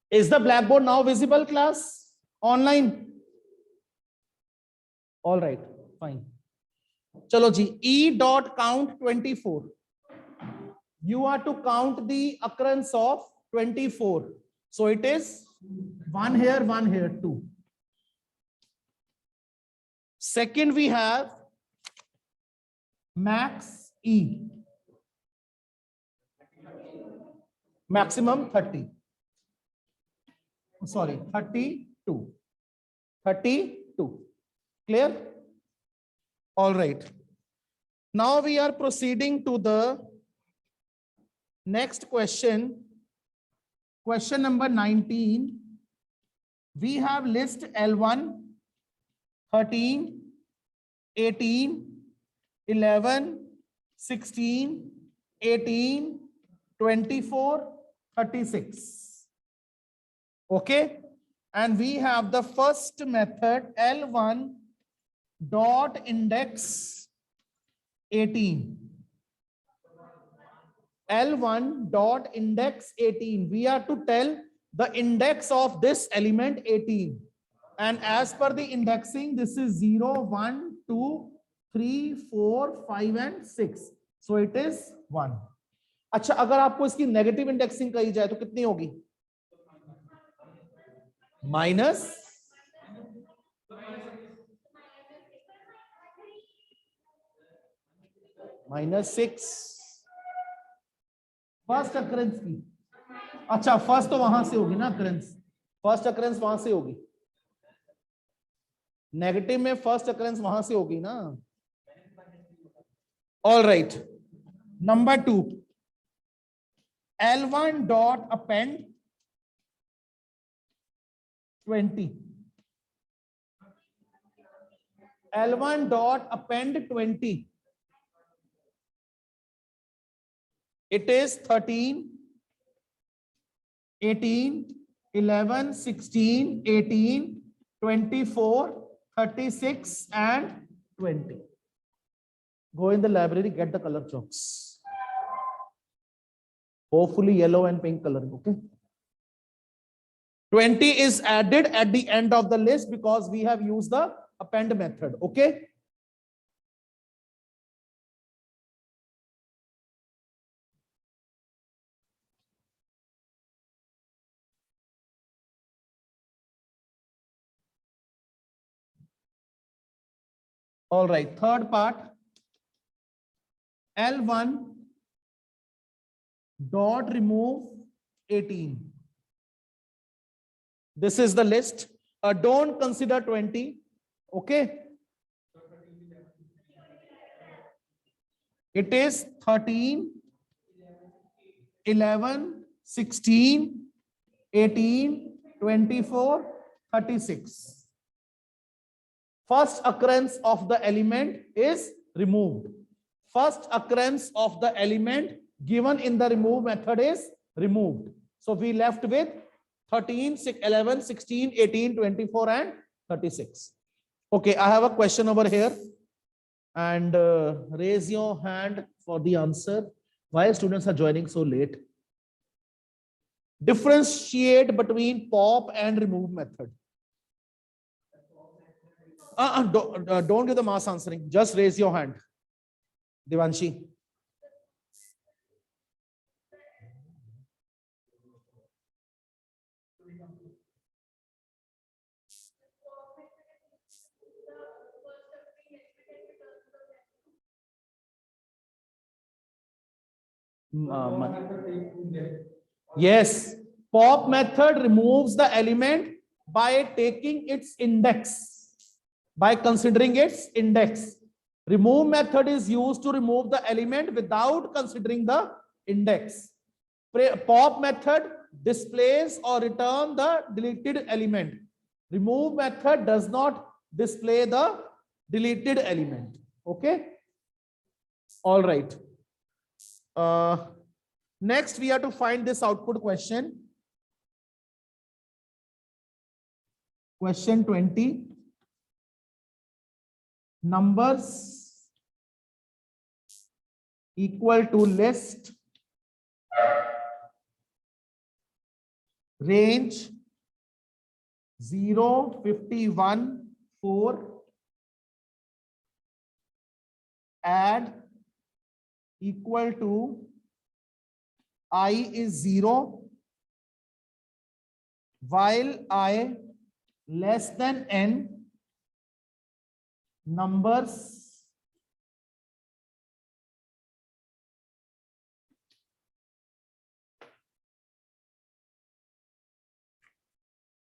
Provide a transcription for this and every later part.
Is the blackboard now visible, class? Online? All right, fine. Chalo ji, E dot count 24. You are to count the occurrence of 24. So it is 1 here, 1 here, 2. Second, we have max E. Maximum 30. Sorry, 32. 32. Clear? All right. Now we are proceeding to the next question. Question number 19. We have list L1, 13, 18, 11, 16, 18, 24, 36. Okay. And we have the first method L1 dot index 18. L1 dot index 18. We are to tell the index of this element 18. And as per the indexing, this is 0, 1, 2, 3, 4, 5 and 6. So it is 1. अच्छा, अगर आपको इसकी negative indexing कही जाए तो कितनी होगी? -6 first occurrence की. अच्छा, फर्स्ट तो वहां से होगी ना अकरेंस. फर्स्ट अकरेंस वहां से होगी. नेगेटिव में फर्स्ट अकरेंस वहां से होगी ना. All right. Number 2, L1 dot append 20. L1 dot append 20. It is 13, 18, 11, 16, 18, 24, 36 and 20. Go in the library, get the color chalks. Hopefully yellow and pink color, okay? 20 is added at the end of the list because we have used the append method, okay? All right, third part, L1 dot remove 18. This is the list. Don't consider 20, okay? It is 13, 11, 16, 18, 24, 36. First occurrence of the element is removed. First occurrence of the element given in the remove method is removed. So we left with 13, 11, 16, 18, 24 and 36. Okay, I have a question over here. And raise your hand for the answer. Why students are joining so late? Differentiate between pop and remove method. Don't give the mass answering. Just raise your hand. Devanshi. Yes, pop method removes the element by taking its index, by considering its index. Remove method is used to remove the element without considering the index. Pop method displays or return the deleted element. Remove method does not display the deleted element. Okay. All right. Next, we have to find this output question. Question 20. Numbers equal to list range 0, 51, 4, add equal to I is 0 while I less than n, numbers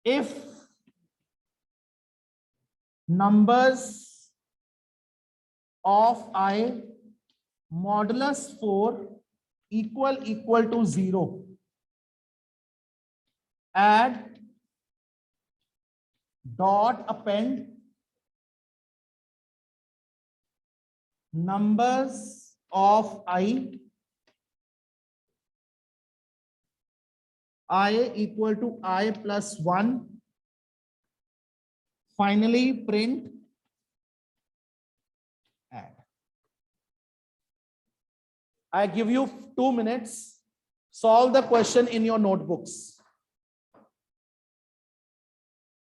if numbers of I modulus 4 equal to 0, add dot append numbers of I equal to I plus 1, finally print add. I give you 2 minutes, solve the question in your notebooks.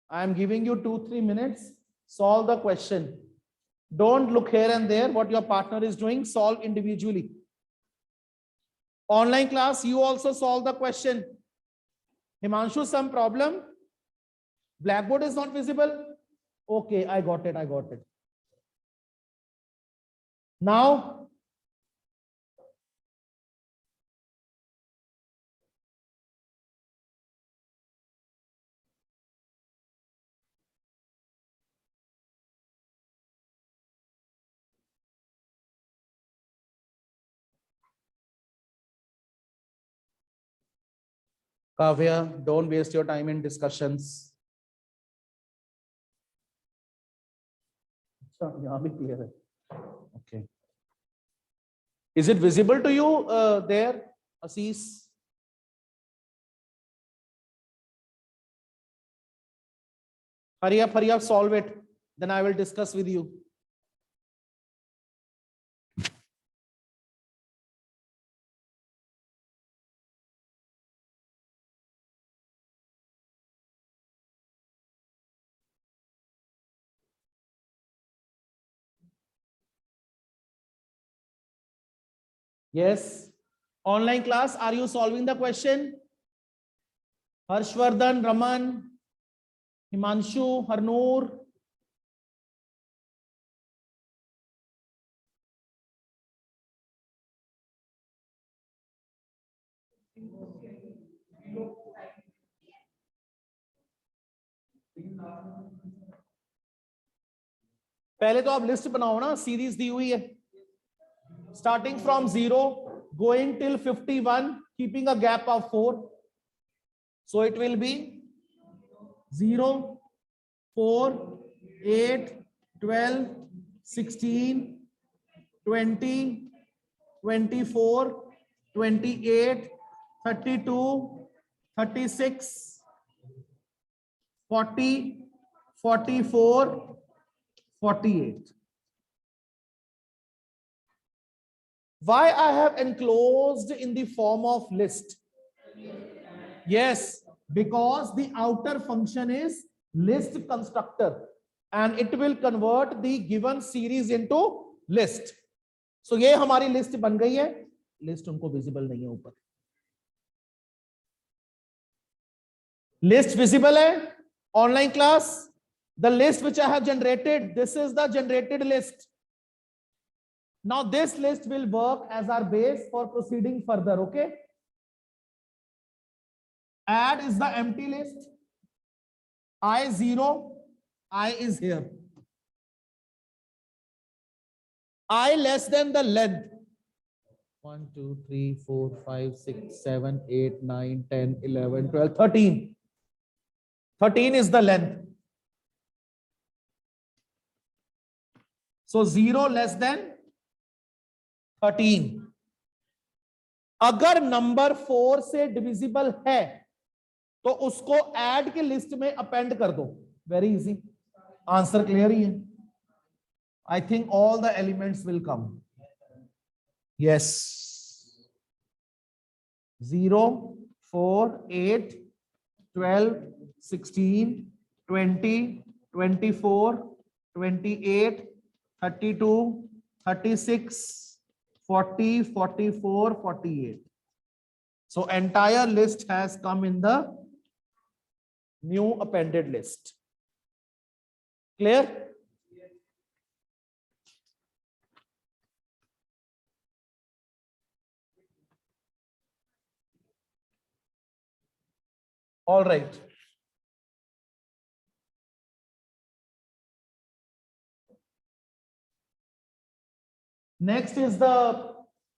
I am giving you 2-3 minutes, solve the question. Don't look here and there what your partner is doing, solve individually. Online class, you also solve the question. Himanshu, some problem? Blackboard is not visible? Okay, I got it. Now, Kavya, don't waste your time in discussions. Okay. Is it visible to you there, Assis? Hurry up, solve it. Then I will discuss with you. Yes. Online class, are you solving the question? Harshvardhan, Raman, Himanshu, Harnoor. पहले तो आप list बनाओ ना, series दी हुई है. Starting from 0, going till 51, keeping a gap of 4. So it will be 0, 4, 8, 12, 16, 20, 24, 28, 32, 36, 40, 44, 48. Why I have enclosed in the form of list? Yes, because the outer function is list constructor and it will convert the given series into list. So ये हमारी list बन गई है. List उनको visible नहीं है ऊपर. List visible है. Online class, the list which I have generated, this is the generated list. Now this list will work as our base for proceeding further, okay? Add is the empty list. I 0, I is here. I less than the length. 1, 2, 3, 4, 5, 6, 7, 8, 9, 10, 11, 12, 13. 13 is the length. So 0 less than 13. अगर number 4 से divisible है तो उसको add के list में append कर दो. Very easy. Answer clear ही है. I think all the elements will come. Yes. 0, 4, 8, 12, 16, 20, 24, 28, 32, 36, 40, 44, 48. So entire list has come in the new appended list. Clear? All right. Next is the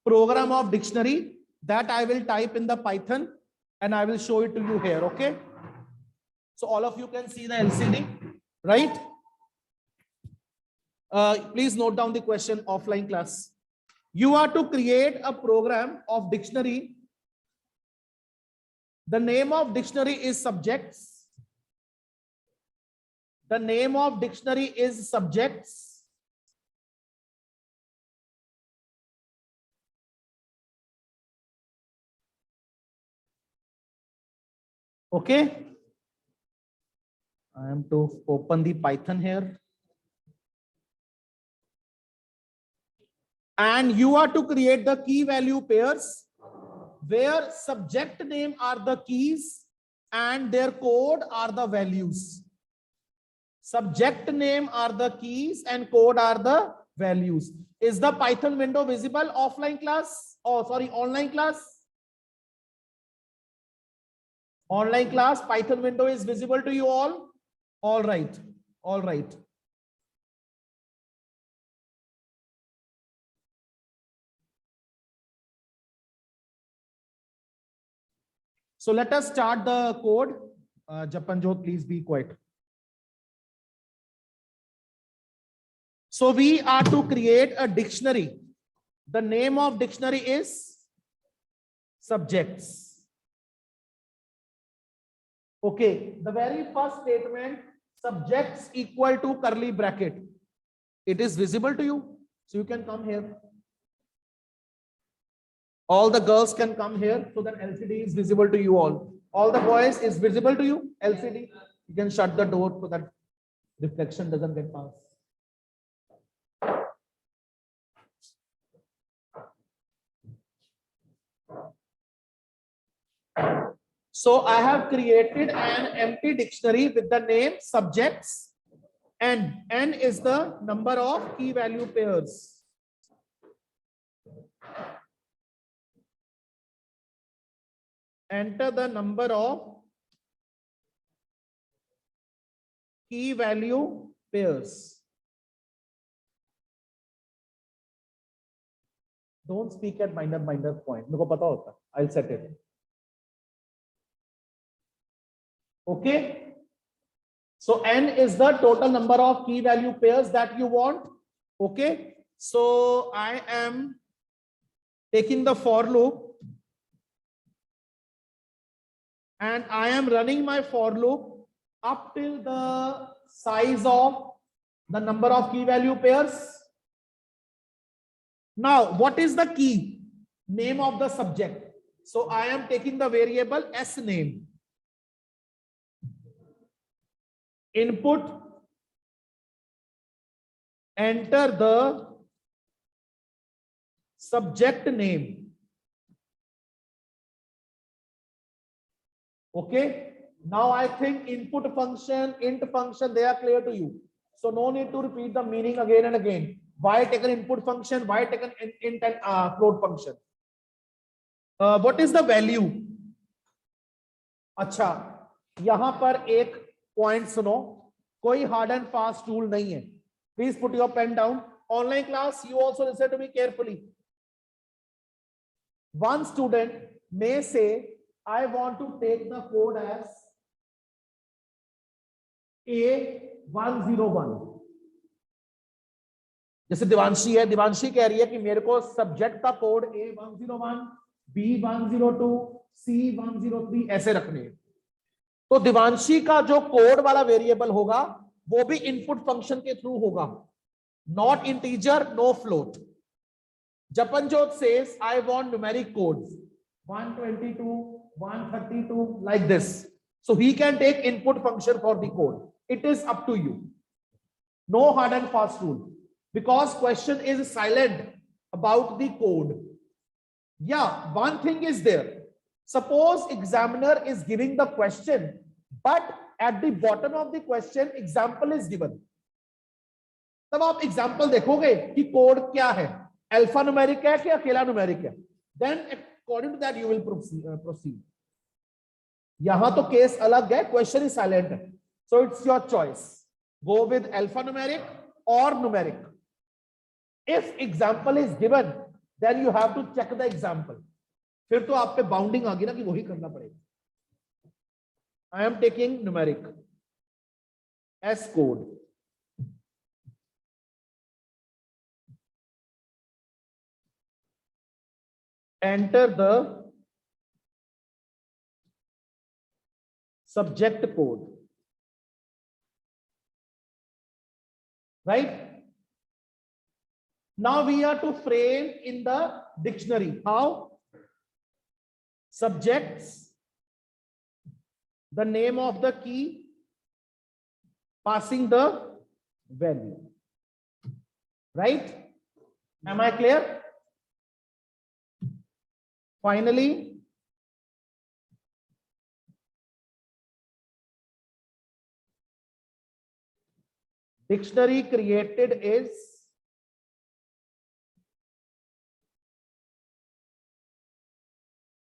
program of dictionary that I will type in the Python and I will show it to you here. Okay. So all of you can see the LCD, right? Please note down the question, offline class. You are to create a program of dictionary. The name of dictionary is subjects. The name of dictionary is subjects. Okay. I am to open the Python here. And you are to create the key value pairs where subject name are the keys and their code are the values. Subject name are the keys and code are the values. Is the Python window visible offline class? Oh, sorry, online class? Online class, Python window is visible to you all? All right. All right. So let us start the code. Japanjot, please be quiet. So we are to create a dictionary. The name of dictionary is subjects. Okay, the very first statement, subjects equal to curly bracket. It is visible to you. So you can come here. All the girls can come here so that LCD is visible to you all. All the boys is visible to you, LCD. You can shut the door so that reflection doesn't get past. So I have created an empty dictionary with the name subjects, and n is the number of key value pairs. Enter the number of key value pairs. Don't speak at minor point. मेरे को पता होता. I'll set it. Okay. So n is the total number of key value pairs that you want. Okay. So I am taking the for loop and I am running my for loop up till the size of the number of key value pairs. Now, what is the key? Name of the subject. So I am taking the variable s name. Input, enter the subject name. Okay. Now I think input function, int function, they are clear to you. So no need to repeat the meaning again and again. Why take an input function? Why take an int and float function? What is the value? अच्छा, यहां पर एक point सुनो, कोई hard and fast rule नहीं है. Please put your pen down. Online class, you also listen to me carefully. One student may say, I want to take the code as A101. जैसे दिवांशी है, दिवांशी कह रही है कि मेरे को सब्जेक्ट का कोड A101, B102, C103 ऐसे रखने हैं. तो दिवांशी का जो कोड वाला वेरिएबल होगा वो भी इनपुट फंक्शन के थ्रू होगा. Not integer, no float. Japanjot says, I want numeric codes 122, 132, like this. So he can take input function for the code. It is up to you. No hard and fast rule, because question is silent about the code. Yeah, one thing is there. Suppose examiner is giving the question, but at the bottom of the question example is given. तब आप example देखोगे कि code क्या है, alpha numeric है कि अकेला numeric है, then according to that you will proceed. यहां तो केस अलग है, क्वेश्चन इज साइलेंट है, so it's your choice, go with alpha numeric और numeric. If example is given then you have to check the example. फिर तो आप पे बाउंडिंग आ गई ना कि वही करना पड़ेगा. I am taking numeric S code. Enter the subject code, right? Now we are to frame in the dictionary. How? Subjects, the name of the key, passing the value, right? Am I clear? Finally, dictionary created is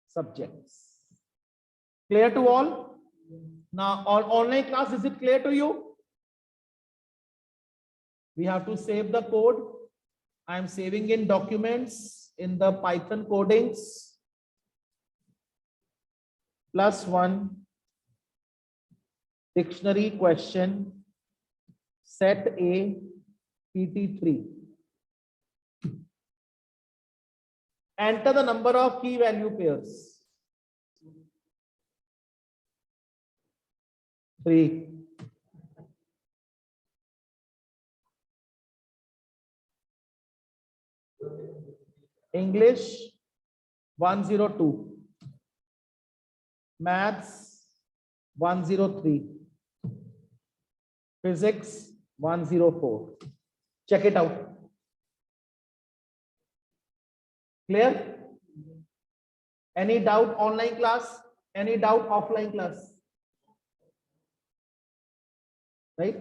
subjects. Clear to all? Now, on online class, is it clear to you? We have to save the code. I am saving in documents in the Python codings. +1 dictionary question set A PT3. Enter the number of key value pairs. 3. English 102. Maths 103. Physics 104. Check it out. Clear? Any doubt online class? Any doubt offline class? Right?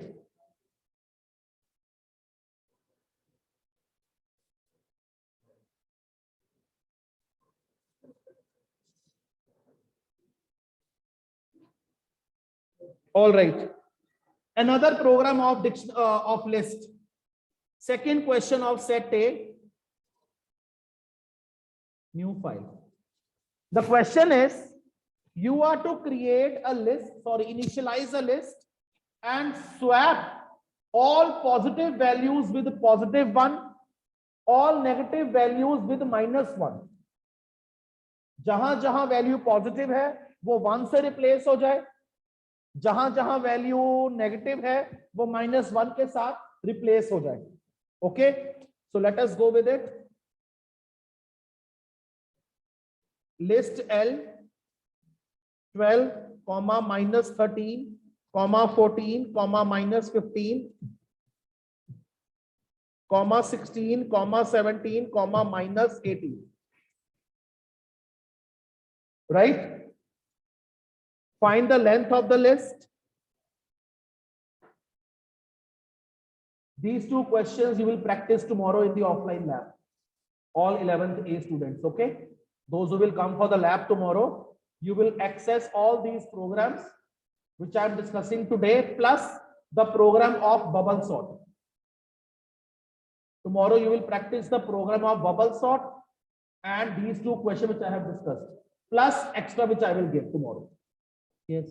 All right. Another program of list. Second question of set A. New file. The question is, you are to create a list, sorry, initialize a list and swap all positive values with +1, all negative values with -1. जहां जहां value positive है वो 1 से replace हो जाए, जहां जहां value negative है वो -1 के साथ रिप्लेस हो जाए. Okay, so let us go with it. List L 12, -13, -14, -15, -16, -17, -18. Right? Find the length of the list. These two questions you will practice tomorrow in the offline lab. All 11th A students, okay? Those who will come for the lab tomorrow, you will access all these programs which I am discussing today, plus the program of bubble sort. Tomorrow you will practice the program of bubble sort and these two questions which I have discussed, plus extra which I will give tomorrow. Yes.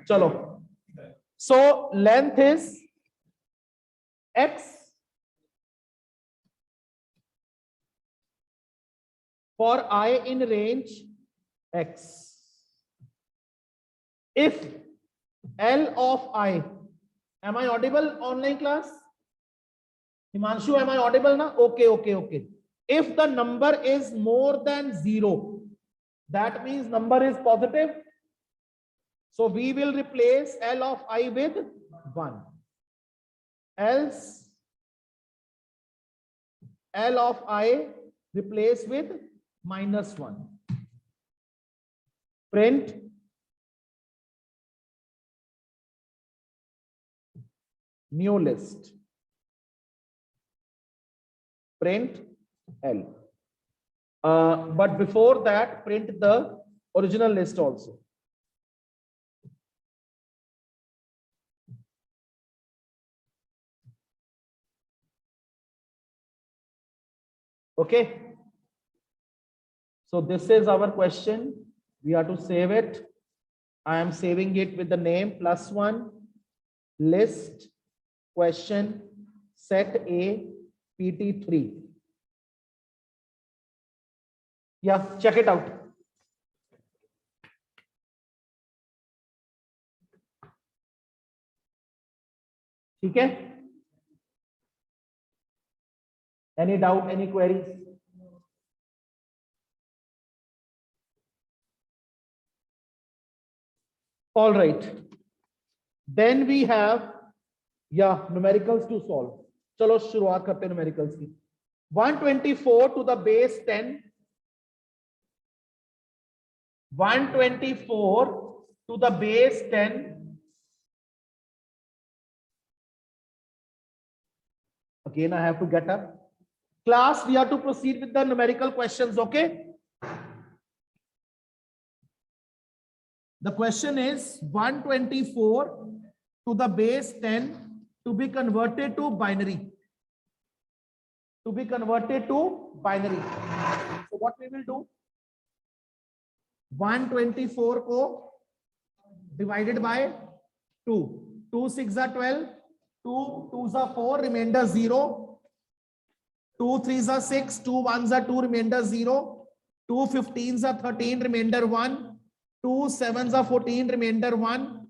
Chalo. So length is X for I in range X. If L of I, am I audible online class? Himanshu, am I audible now? Okay. If the number is more than 0, that means number is positive. So we will replace L of I with 1. Else L of I replace with -1. Print new list. Print L. But before that, print the original list also. Okay. So this is our question. We have to save it. I am saving it with the name +1 list question set A PT3. Yeah, check it out. Okay. Any doubt, any queries? All right. Then we have numericals to solve. चलो शुरुआत करते हैं numericals की. 124 to the base 10. 124 to the base 10. Again, I have to get up. Class, we have to proceed with the numerical questions, okay? The question is 124 to the base 10 to be converted to binary. To be converted to binary. So what we will do? 124 को divided by 2. 2 6 are 12. 2 2s are 4. Remainder 0. 2 3s are 6. 2 1s are 2. Remainder 0. 2 15s are 13. Remainder 1. 2 7s are 14, remainder 1.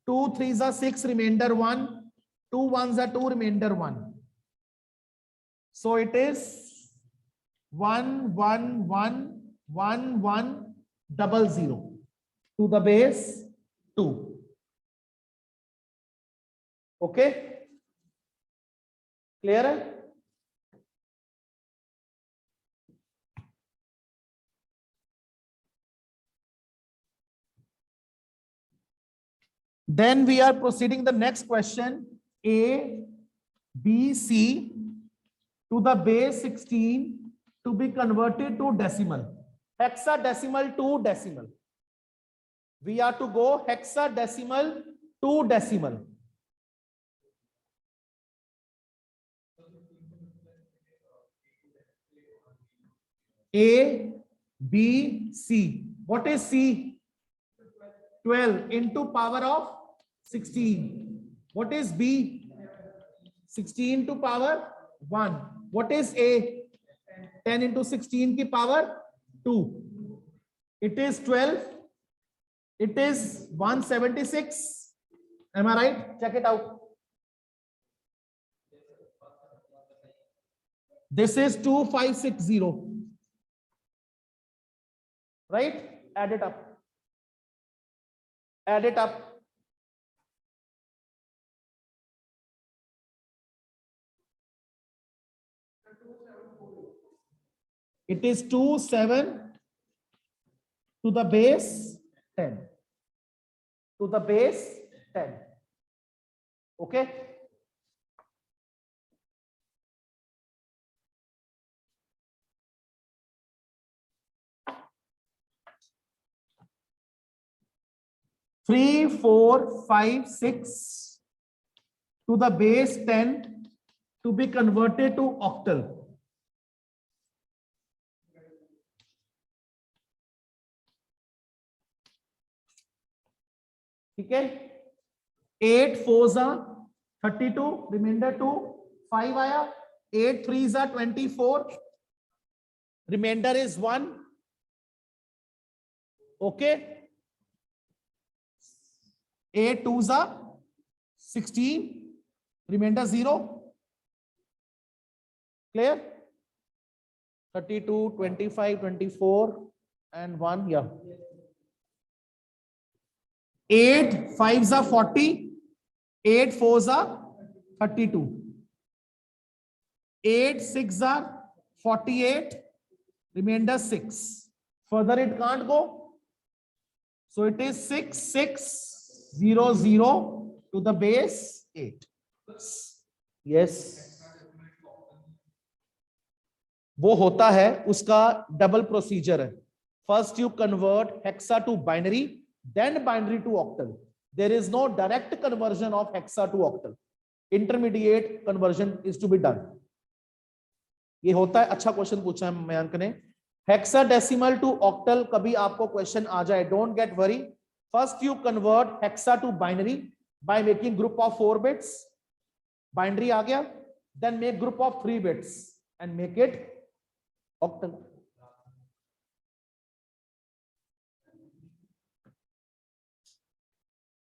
2 3s are 6, remainder 1. 2 1s are 2, remainder 1. So it is 1 1 1 1 1 00 to the base 2. Okay? Clear? Then we are proceeding the next question. A, B, C to the base 16 to be converted to decimal. Hexadecimal to decimal. We have to go hexadecimal to decimal. A, B, C. What is C? 12 into power of 16. What is B? 16 to power 1. What is A? 10 into 16 ki power 2. It is 12. It is 176. Am I right? Check it out. This is 2560. Right? Add it up. Add it up. It is 27 to the base 10. To the base 10. Okay? Three, 4, 5, 6 to the base 10 to be converted to octal. Okay? 8 4s are 32, remainder 2, 5 आया, 8 3s are 24, remainder is 1. Okay? 8 2s are 16, remainder 0. Clear? 32, 25, 24 and 1. Yeah. 8 5s are 40. 8 4s are 32. 8 6 are 48. Remainder 6. Further it can't go. So it is 6 6 0 0 to the base 8. Yes. वो होता है, उसका double procedure है. First you convert hexa to binary, then binary to octal. There is no direct conversion of hexa to octal. Intermediate conversion is to be done. ये होता है. अच्छा question पूछा है मयंक ने. हेक्साडेसिमल टू ऑक्टल कभी आपको क्वेश्चन आ जाए, don't get worry. First you convert hexa to binary by making group of 4 bits. Binary आ गया, then make group of 3 bits and make it octal.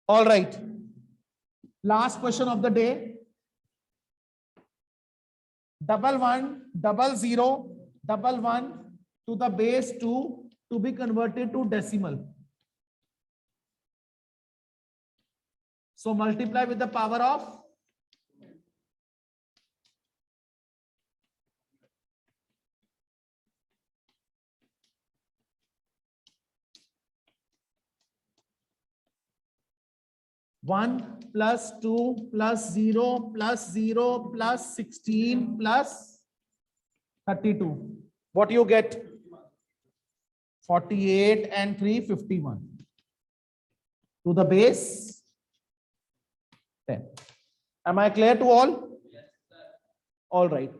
All right. Last question of the day. 110011 to the base 2 to be converted to decimal. So multiply with the power of 1 plus 2 plus 0 plus 0 plus 16 plus 32. What you get? 48 and 3 51 to the base 10. Am I clear to all? Yes, sir. All right.